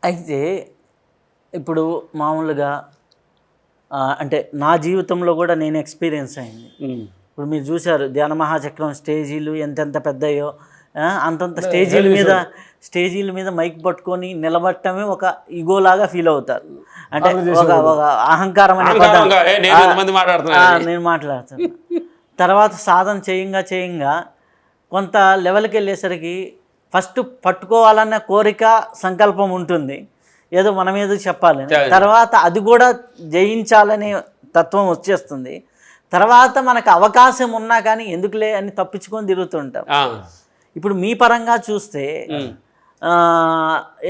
అయితే ఇప్పుడు మామూలుగా అంటే నా జీవితంలో కూడా నేను ఎక్స్పీరియన్స్ అయింది. ఇప్పుడు మీరు చూశారు ధ్యాన మహాచక్రం స్టేజీలు ఎంతెంత పెద్దయో, అంతంత స్టేజీల మీద మైక్ పట్టుకొని నిలబడటమే ఒక ఈగోలాగా ఫీల్ అవుతారు. అంటే ఒక అహంకారం అనే పదం నేను మాట్లాడుతాను. తర్వాత సాధన చేయంగా కొంత లెవెల్కి వెళ్ళేసరికి ఫస్ట్ పట్టుకోవాలన్న కోరిక సంకల్పం ఉంటుంది, ఏదో మనం ఏదో చెప్పాలని. తర్వాత అది కూడా జయించాలనే తత్వం వచ్చేస్తుంది. తర్వాత మనకు అవకాశం ఉన్నా కానీ ఎందుకులే అని తప్పించుకొని తిరుగుతుంటాం. ఇప్పుడు మీ పరంగా చూస్తే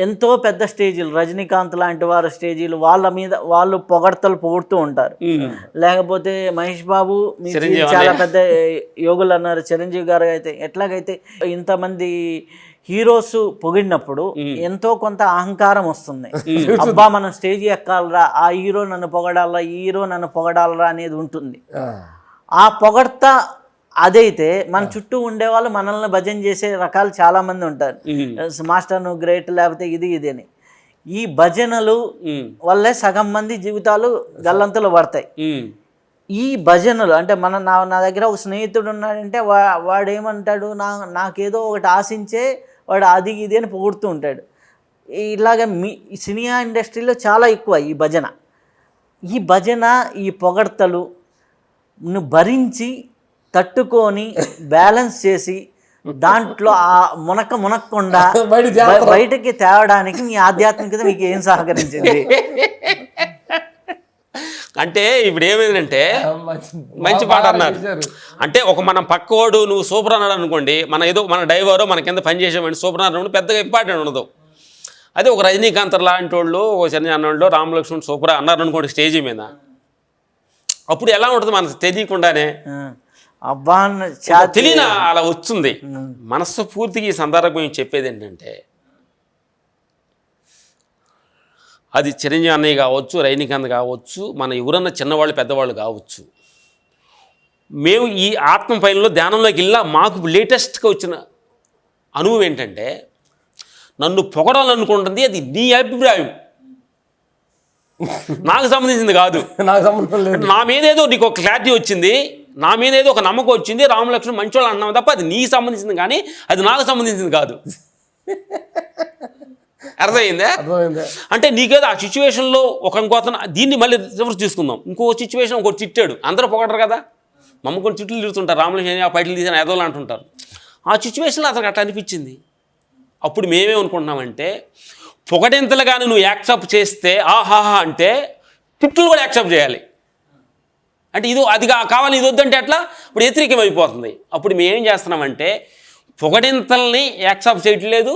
ఎంతో పెద్ద స్టేజీలు, రజనీకాంత్ లాంటి వారి స్టేజీలు, వాళ్ళు పొగుడుతూ ఉంటారు. లేకపోతే మహేష్ బాబు చాలా పెద్ద యోగులు అన్నారు, చిరంజీవి గారు అయితే ఎట్లాగైతే ఇంతమంది హీరోస్ పొగిడినప్పుడు ఎంతో కొంత అహంకారం వస్తుంది. అబ్బా మనం స్టేజ్ ఎక్కాలరా, ఆ హీరో నన్ను పొగడాలరా, ఈ హీరో నన్ను పొగడాలరా అనేది ఉంటుంది. ఆ పొగడ్త అదైతే మన చుట్టూ ఉండేవాళ్ళు మనల్ని భజన చేసే రకాలు చాలా మంది ఉంటారు. మాస్టర్ నువ్వు గ్రేట్, లేకపోతే ఇది అని. ఈ భజనలు వల్లే సగం మంది జీవితాలు గల్లంతులు పడతాయి. ఈ భజనలు అంటే నా దగ్గర ఒక స్నేహితుడు ఉన్నాడంటే వాడు ఏమంటాడు, నాకేదో ఒకటి ఆశించే వాడు అది ఇది అని పొగుడుతూ ఉంటాడు. ఇలాగ సినిమా ఇండస్ట్రీలో చాలా ఎక్కువ ఈ భజన, ఈ పొగడ్తలు నువ్వు భరించి తట్టుకొని బ్యాలెన్స్ చేసి దాంట్లో ఆ మునక్కుండా బయటకి తేవడానికి మీ ఆధ్యాత్మికత మీకు ఏం సహకరించింది? అంటే ఇప్పుడు ఏమైందంటే మంచి మాట అన్నారు. అంటే ఒక మనం పక్కోడు నువ్వు సూపర్ అన్నాడు అనుకోండి, మన డ్రైవరు మన కింద పని చేసేవాడిని సూపర్ అన్నాడు పెద్దగా ఇంపార్టెంట్ ఉండదు. అదే ఒక రజనీకాంత్ లాంటి వాళ్ళు, ఒక చిరంజీవి అన్నోళ్ళు, రామలక్ష్మణ్ సూపర్ అన్నారు అనుకోండి స్టేజీ మీద, అప్పుడు ఎలా ఉంటుంది మనకు తెలియకుండానే తెలియనా అలా వస్తుంది. మనస్సు పూర్తిగా ఈ సందర్భం చెప్పేది ఏంటంటే, అది చిరంజీవి అన్నయ్య కావచ్చు, రజనీకాంత్ కావచ్చు, మన ఎవరన్నా చిన్నవాళ్ళు పెద్దవాళ్ళు కావచ్చు, మేము ఈ ఆత్మ పైనలో ధ్యానంలోకి వెళ్ళా మాకు లేటెస్ట్గా వచ్చిన అనుభవం ఏంటంటే, నన్ను పొగడాలనుకుంటుంది అది నీ అభిప్రాయం, నాకు సంబంధించింది కాదు. నా మీదేదో నీకు ఒక క్లారిటీ వచ్చింది, నా మీదేదో ఒక నమ్మకం వచ్చింది, రామలక్ష్మణ్ మంచోళ్ళు అన్నాము తప్ప అది నీకు సంబంధించింది కానీ అది నాకు సంబంధించింది కాదు. అర్థమైందా? అంటే నీకేదో ఆ సిచ్యువేషన్లో ఇంకోతను దీన్ని మళ్ళీ రివర్స్ తీసుకుందాం. ఇంకో సిచ్యువేషన్ ఒకటి తిట్టాడు, అందరూ పొగడరు కదా, మమ్మకొని తిట్లు తిరుగుతుంటారు, రామలక్ష్మణ్ ఆ పైట్లు తీసిన ఎదోలు అంటుంటారు. ఆ సిచ్యువేషన్లో అతనికి అట్లా అనిపించింది. అప్పుడు మేమేమనుకుంటున్నామంటే, పొగడెంతలు కానీ నువ్వు యాక్సెప్ట్ చేస్తే ఆహాహా అంటే తిట్లు కూడా యాక్సెప్ట్ చేయాలి. అంటే అది కావాలి, ఇది వద్దంటే అట్లా ఇప్పుడు వ్యతిరేకం అయిపోతుంది. అప్పుడు మేము ఏం చేస్తున్నామంటే, పొగడెంతల్ని యాక్సెప్ట్ చేయట్లేదు,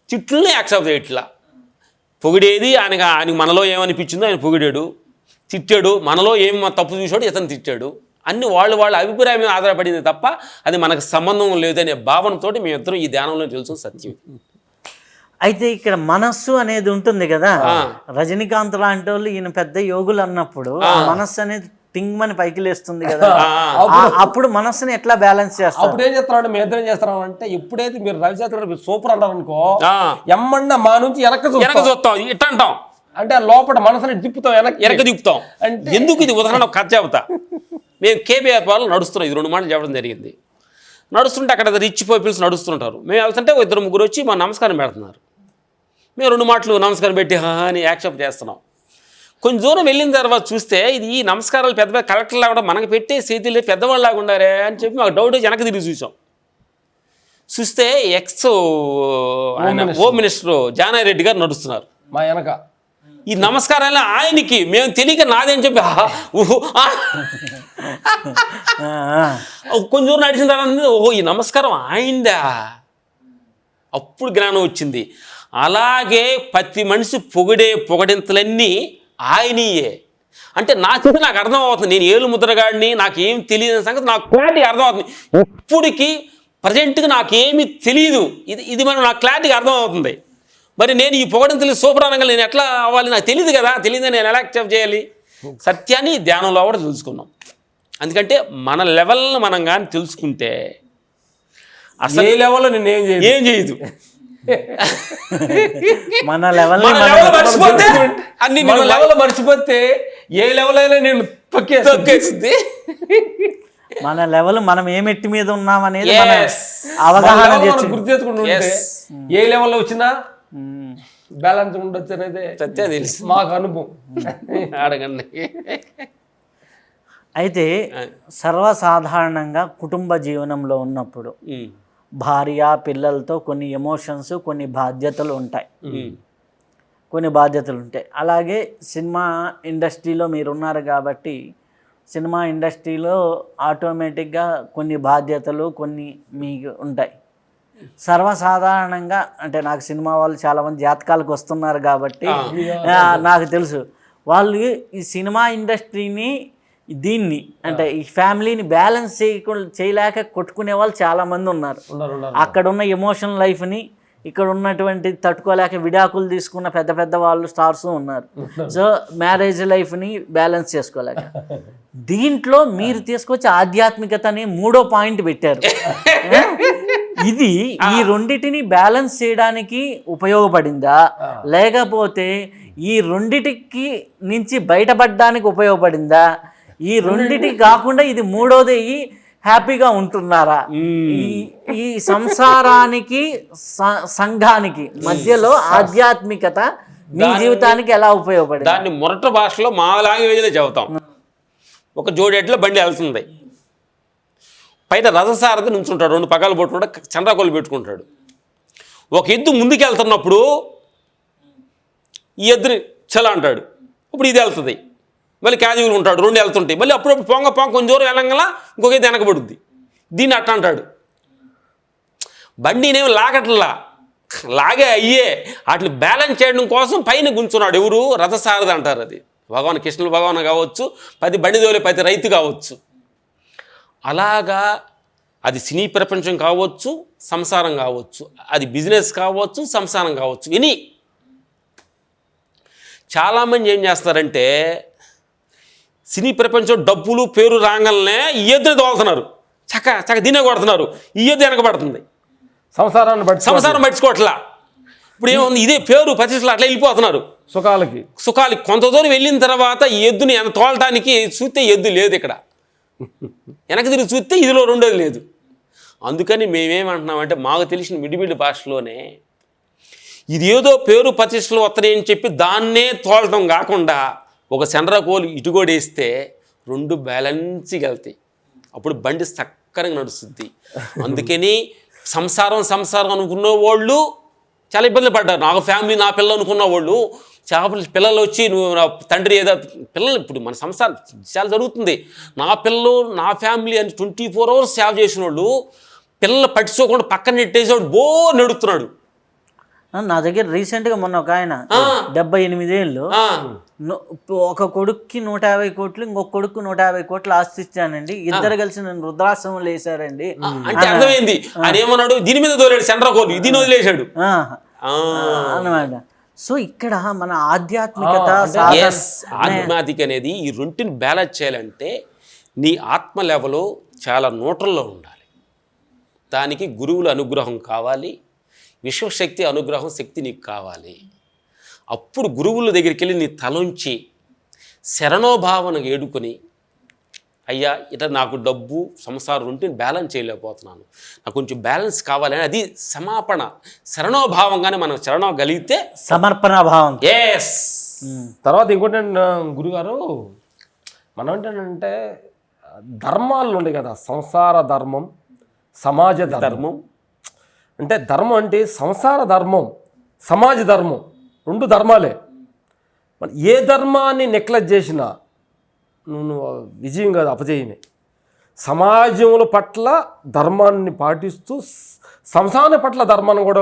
తిట్లని యాక్సెప్ట్ చేయట్లా. పొగిడేది ఆయనకి మనలో ఏమనిపించిందో ఆయన పొగిడాడు, తిట్టాడు, మనలో ఏం తప్పు చూసాడు ఇతను తిట్టాడు, అన్ని వాళ్ళ అభిప్రాయం మీద ఆధారపడింది తప్ప అది మనకు సంబంధం లేదనే భావనతో మేమిద్దరం ఈ ధ్యానంలో తెలుసు సత్యం. అయితే ఇక్కడ మనస్సు అనేది ఉంటుంది కదా, రజనీకాంత్ లాంటి వాళ్ళు ఈయన పెద్ద యోగులు అన్నప్పుడు మనస్సు అనేది టింగ్మని పైకి లేస్తుంది కదా, అప్పుడు మనస్సుని ఎట్లా బ్యాలెన్స్ చేస్తారు? అప్పుడు ఏం చేస్తున్నాడు, మేము ఇద్దరం చేస్తున్నాం అంటే, ఎప్పుడైతే మీరు రవిశాస్త్రి సూపర్ అంటారు అనుకో, ఎమ్మండ మా నుంచి వెనక చూస్తాం ఇట్లా అంటాం, అంటే లోపల మనసుని తిప్పుతాం, వెనక తిప్పుతాం. అంటే ఎందుకు ఇది ఉదాహరణ కథ చెబుతా. మేము కేబీఆర్ వాళ్ళు నడుస్తున్నాం, ఇది 2 మాటలు చెప్పడం జరిగింది. నడుస్తుంటే అక్కడ రిచ్ పీపుల్స్ నడుస్తుంటారు, మేము వెళ్తుంటే 2-3 వచ్చి మా నమస్కారం పెడుతున్నారు. మేము 2 మాటలు నమస్కారం పెట్టి అని యాక్సెప్ట్ చేస్తున్నాం. కొంచెం దూరం వెళ్ళిన తర్వాత చూస్తే ఇది ఈ నమస్కారాలు పెద్ద కలెక్టర్లా కూడా మనకు పెట్టే చేతులు పెద్దవాళ్ళలాగా ఉండారే అని చెప్పి మాకు డౌట్ వచ్చి వెనక్కి తిరిగి చూస్తే హోమ్ మినిస్టర్ జానారెడ్డి రెడ్డి గారు నడుస్తున్నారు మా వెనక. ఈ నమస్కారాలు ఆయనకి మేము తెలియక నాదేని చెప్పి కొంచెం దూరం నడిచిన తర్వాత ఓహో ఈ నమస్కారం ఆయనదా, అప్పుడు జ్ఞానం వచ్చింది. అలాగే ప్రతి మనిషి పొగడింతలన్నీ ఆయనయే. అంటే నాకు అర్థమవుతుంది, నేను ఏలు ముద్రగాడిని, నాకేం తెలియని సంగతి నాకు క్లారిటీగా అర్థమవుతుంది. ఇప్పటికీ ప్రజెంట్గా నాకేమీ తెలియదు, ఇది నాకు క్లారిటీగా అర్థమవుతుంది. మరి నేను ఈ పొగడింతలు సూపర్ అనగా నేను ఎట్లా అవ్వాలి, నాకు తెలియదు కదా, తెలియదని నేను ఎలా యాక్సెప్ట్ చేయాలి? సత్యాన్ని ధ్యానంలో కూడా తెలుసుకున్నాం. ఎందుకంటే మన లెవెల్ని మనం కానీ తెలుసుకుంటే అసలు లెవెల్లో నేను ఏం చేయదు. మన లెవెల్ మన లెవెల్ మర్చిపోతే అన్ని మన లెవెల్ మర్చిపోతే ఏ లెవెల్ అయినా నేను తొక్కేసింది. మన లెవెల్ మనం ఏ మెట్టి మీద ఉన్నాం అనేది Yes. అవగాహన గుర్తు చేసుకుంటూ ఉంటే ఏ లెవెల్లో వచ్చినా బ్యాలెన్స్ ఉండొచ్చు అనేది సత్య తెలుసు మాకు అనుభవం. అడగండి. అయితే సర్వసాధారణంగా కుటుంబ జీవనంలో ఉన్నప్పుడు భార్య పిల్లలతో కొన్ని ఎమోషన్స్ కొన్ని బాధ్యతలు ఉంటాయి. అలాగే సినిమా ఇండస్ట్రీలో మీరున్నారు కాబట్టి సినిమా ఇండస్ట్రీలో ఆటోమేటిక్గా కొన్ని బాధ్యతలు కొన్ని మీకు ఉంటాయి. సర్వసాధారణంగా అంటే నాకు సినిమా వాళ్ళు చాలామంది జాతకాలకు వస్తున్నారు కాబట్టి నాకు తెలుసు వాళ్ళు ఈ సినిమా ఇండస్ట్రీని దీన్ని అంటే ఈ ఫ్యామిలీని బ్యాలెన్స్ చేయలేక కొట్టుకునే వాళ్ళు చాలామంది ఉన్నారు. అక్కడ ఉన్న ఎమోషనల్ లైఫ్ని ఇక్కడ ఉన్నటువంటి తట్టుకోలేక విడాకులు తీసుకున్న పెద్ద పెద్ద వాళ్ళు స్టార్స్ ఉన్నారు. సో మ్యారేజ్ లైఫ్ని బ్యాలెన్స్ చేసుకోలేక దీంట్లో మీరు తీసుకొచ్చి ఆధ్యాత్మికత అనే 3వ పాయింట్ పెట్టారు. ఇది ఈ రెండిటిని బ్యాలెన్స్ చేయడానికి ఉపయోగపడిందా లేకపోతే ఈ రెండిటికి నుంచి బయటపడడానికి ఉపయోగపడిందా? ఈ రెండిటికి కాకుండా ఇది 3వది హ్యాపీగా ఉంటున్నారా? ఈ సంసారానికి సంఘానికి మధ్యలో ఆధ్యాత్మికత మీ జీవితానికి ఎలా ఉపయోగపడింది? దాన్ని మొరట భాషలో మా లాంగ్వేజ్లో చెబుతాం. ఒక జోడెడ్ల బండి వెళ్తుంది, పైన రథసారథి నుంచుంటాడు, 2 పగాలు పట్టుకుంటాడు, చంద్రకోలు పెట్టుకుంటాడు. ఒక ఎద్దు ముందుకు వెళ్తున్నప్పుడు ఈ ఎద్దుని చల అంటాడు, ఇప్పుడు ఇది వెళ్తుంది. మళ్ళీ క్యాజువల్ ఉంటాడు, 2 వెళ్తుంటాయి. మళ్ళీ అప్పుడప్పుడు పొంగ కొంచెం దూరం వెళ్ళంగలా ఇంకొక ఎద్దు వెనకబడుద్ది. దీన్ని అట్ట అంటాడు. బండినేమి లాగట్లా, లాగే అయ్యే వాటిని బ్యాలెన్స్ చేయడం కోసం పైన గుంచున్నాడు. ఎవరు? రథసారథి అంటారు. అది భగవాన్ కృష్ణుల భగవాన్ కావచ్చు, 10 బండి తోలే 10 రైతు కావచ్చు. అలాగా అది సినీ ప్రపంచం కావచ్చు, సంసారం కావచ్చు, అది బిజినెస్ కావచ్చు, సంసారం కావచ్చు. ఇని చాలామంది ఏం చేస్తారంటే సినీ ప్రపంచం డబ్బులు పేరు రాగాలనే ఈ ఎద్దుని తోలుతున్నారు, చక్క దీనే కొడుతున్నారు, ఈ ఎద్దు వెనకబడుతుంది. సంసారం పట్టించుకోవట్లా. ఇప్పుడు ఏముంది, ఇదే పేరు ప్రతిష్టలు అట్లా వెళ్ళిపోతున్నారు సుఖాలకి. కొంత దూరం వెళ్ళిన తర్వాత ఈ ఎద్దుని తోలటానికి చూస్తే ఎద్దు లేదు, ఇక్కడ వెనక తిరిగి చూస్తే ఇదిలో 2వది లేదు. అందుకని మేమేమంటున్నామంటే మాకు తెలిసిన మిడిమిడి భాషలోనే ఇది ఏదో పేరు ప్రతిష్టలు వస్తాయని చెప్పి దాన్నే తోలటం కాకుండా ఒక చంద్రకోలు ఇటుగోడేస్తే 2 బ్యాలెన్స్గా వెళ్తాయి. అప్పుడు బండి చక్కగా నడుస్తుంది. అందుకని సంసారం అనుకున్న వాళ్ళు చాలా ఇబ్బందులు పడ్డారు. నాకు ఫ్యామిలీ నా పిల్లలు అనుకున్న వాళ్ళు పిల్లలు వచ్చి నువ్వు నా తండ్రి ఏదో పిల్లలు, ఇప్పుడు మన సంసారం చాలా జరుగుతుంది. నా పిల్లలు నా ఫ్యామిలీ అని 24 hours సేవ చేసిన వాళ్ళు పిల్లలు పట్టించుకోకుండా పక్కన నెట్టేసేవాడు నడుస్తున్నాడు. నా దగ్గర రీసెంట్గా మొన్న ఒక ఆయన 78 ఏళ్ళు, ఒక కొడుక్కి 150 కోట్లు, ఇంకొక కొడుకు 150 కోట్లు ఆస్తి ఇచ్చానండి, ఇద్దరు కలిసి నన్ను వృద్ధాశ్రమంలో వేసారండి అంటే అర్థమైంది. ఆయన ఏమన్నాడు, దీని మీద తోలాడు చంద్రకోలు, ఇది వదిలేశాడు అన్నమాట. సో ఇక్కడ మన ఆధ్యాత్మికత అనేది ఈ రెంటిని బ్యాలెన్స్ చేయాలంటే నీ ఆత్మ లెవెల్ చాలా న్యూట్రల్లో ఉండాలి. దానికి గురువుల అనుగ్రహం కావాలి, విశ్వశక్తి అనుగ్రహం శక్తి నీకు కావాలి. అప్పుడు గురువుల దగ్గరికి వెళ్ళి నీ తలంచి శరణోభావన ఏడుకొని, అయ్యా ఇట్లా నాకు డబ్బు సంసారం ఉంటే బ్యాలెన్స్ చేయలేకపోతున్నాను, నాకు కొంచెం బ్యాలెన్స్ కావాలని అది సమాపణ శరణోభావంగానే మనం శరణగలిగితే సమర్పణ భావం. తర్వాత ఇంకోటి గురుగారు, మనం ఏంటంటే ధర్మాలు ఉండే కదా, సంసార ధర్మం, సమాజ ధర్మం. అంటే ధర్మం అంటే సంసార ధర్మం, సమాజ ధర్మం, 2 ధర్మాలే. ఏ ధర్మాన్ని నెగ్లెక్ట్ చేసినా నువ్వు విజయం కాదు, అపజయమే. సమాజముల పట్ల ధర్మాన్ని పాటిస్తూ సంసారం పట్ల ధర్మాన్ని కూడా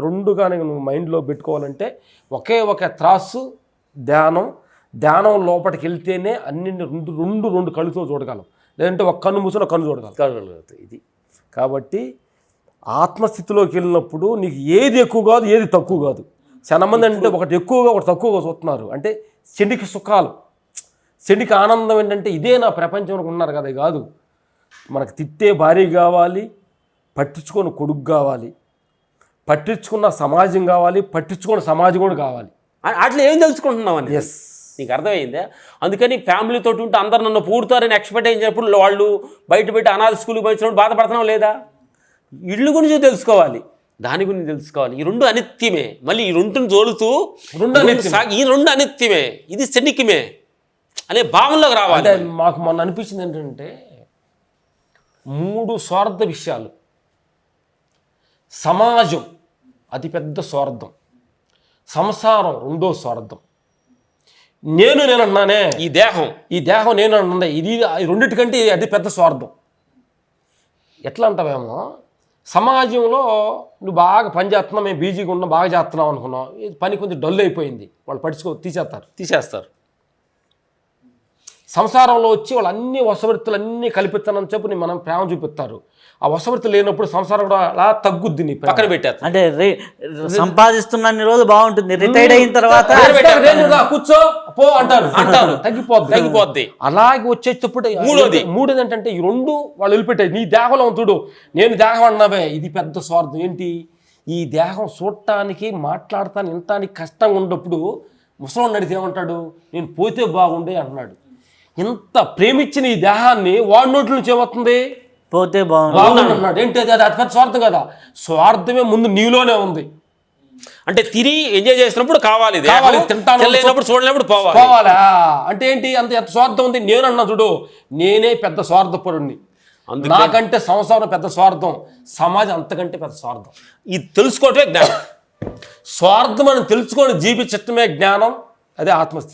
2 కానీ నువ్వు మైండ్లో పెట్టుకోవాలంటే ఒకే ఒక త్రాసు ధ్యానం లోపలికి వెళ్తేనే అన్ని 2 కళ్ళుతో చూడగలం. లేదంటే ఒక కన్ను మూసిన కన్ను చూడగలం. ఇది కాబట్టి ఆత్మస్థితిలోకి వెళ్ళినప్పుడు నీకు ఏది ఎక్కువ కాదు, ఏది తక్కువ కాదు. చాలా మంది అంటే ఒకటి ఎక్కువగా ఒకటి తక్కువగా చూస్తున్నారు. అంటే చెడికి సుఖాలు, చెడికి ఆనందం ఏంటంటే ఇదే నా ప్రపంచంలో ఉన్నారు కదా. కాదు, మనకు తిట్టే భార్య కావాలి, పట్టించుకొని కొడుకు కావాలి, పట్టించుకున్న సమాజం కావాలి, పట్టించుకున్న సమాజం కూడా కావాలి. అట్లా ఏం తెలుసుకుంటున్నావు అని ఎస్, నీకు అర్థమైందా? అందుకని ఫ్యామిలీతో ఉంటే అందరు నన్ను పూడతారని ఎక్స్పెక్ట్ చేసినప్పుడు వాళ్ళు బయట అనాథ స్కూల్కి పంచినప్పుడు బాధపడుతున్నావు లేదా? ఇళ్ళు గురించి తెలుసుకోవాలి, దాని గురించి తెలుసుకోవాలి. ఈ రెండు అనిత్యమే. మళ్ళీ ఈ రెండుని జోలుతూ ఈ రెండు అనిత్యమే, ఇది శనిక్యమే అనే భావనలోకి రావాలి. అంటే మాకు మొన్న అనిపించింది ఏంటంటే 3 స్వార్థ విషయాలు. సమాజం అతిపెద్ద స్వార్థం, సంసారం రెండో స్వార్థం, నేను అన్నానే ఈ దేహం నేను అన్నదే ఇది రెండింటికంటే అది పెద్ద స్వార్థం. ఎట్లా అంటావేమో, సమాజంలో నువ్వు బాగా పని చేస్తున్నావు, మేము బీజీగా ఉన్నాం, బాగా చేస్తున్నావు అనుకున్నావు, పని కొంచెం డల్ అయిపోయింది, వాళ్ళు తీసేస్తారు. సంసారంలో వచ్చి వాళ్ళు అన్ని వసవర్తులు అన్నీ కల్పిస్తానని చెప్పి మనం ప్రేమ చూపిస్తారు. ఆ వసవర్తులు లేనప్పుడు సంసారం కూడా అలా తగ్గుద్ది, నీ పక్కన పెట్టారు. అంటే సంపాదిస్తున్న రోజులు బాగుంటుంది, రిటైర్డ్ అయిన తర్వాత కూర్చో పో అంటారు తగ్గిపోద్ది. అలాగే వచ్చేటప్పుడు మూడోది ఏంటంటే ఈ రెండు వాళ్ళు వదిలిపెట్టాయి. నీ దేహంలో చూడు, నేను దేహం అన్నావే, ఇది పెద్ద స్వార్థం. ఏంటి, ఈ దేహం చూడటానికి మాట్లాడటానికి వినటానికి కష్టంగా ఉన్నప్పుడు ముసలం నడితే ఏమంటాడు, నేను పోతే బాగుండే అంటున్నాడు. ఇంత ప్రేమించిన ఈ దేహాన్ని వాడి నోట్ల నుంచి ఏమవుతుంది, పోతే బాగుంది అన్నాడు. ఏంటి అది పెద్ద స్వార్థం కదా. స్వార్థమే ముందు నీలోనే ఉంది. అంటే తిరిగి ఎంజాయ్ చేసినప్పుడు కావాలి, తింటాను చూడలేనప్పుడు పోవాలా అంటే ఏంటి, అంత ఎంత స్వార్థం ఉంది. నేను అన్నా చూడు, నేనే పెద్ద స్వార్థపరుణ్ణి, నాకంటే సంసారం పెద్ద స్వార్థం, సమాజం అంతకంటే పెద్ద స్వార్థం. ఇది తెలుసుకోవటమే జ్ఞానం. స్వార్థం అని తెలుసుకొని జీవించటమే జ్ఞానం, అదే ఆత్మస్థితి.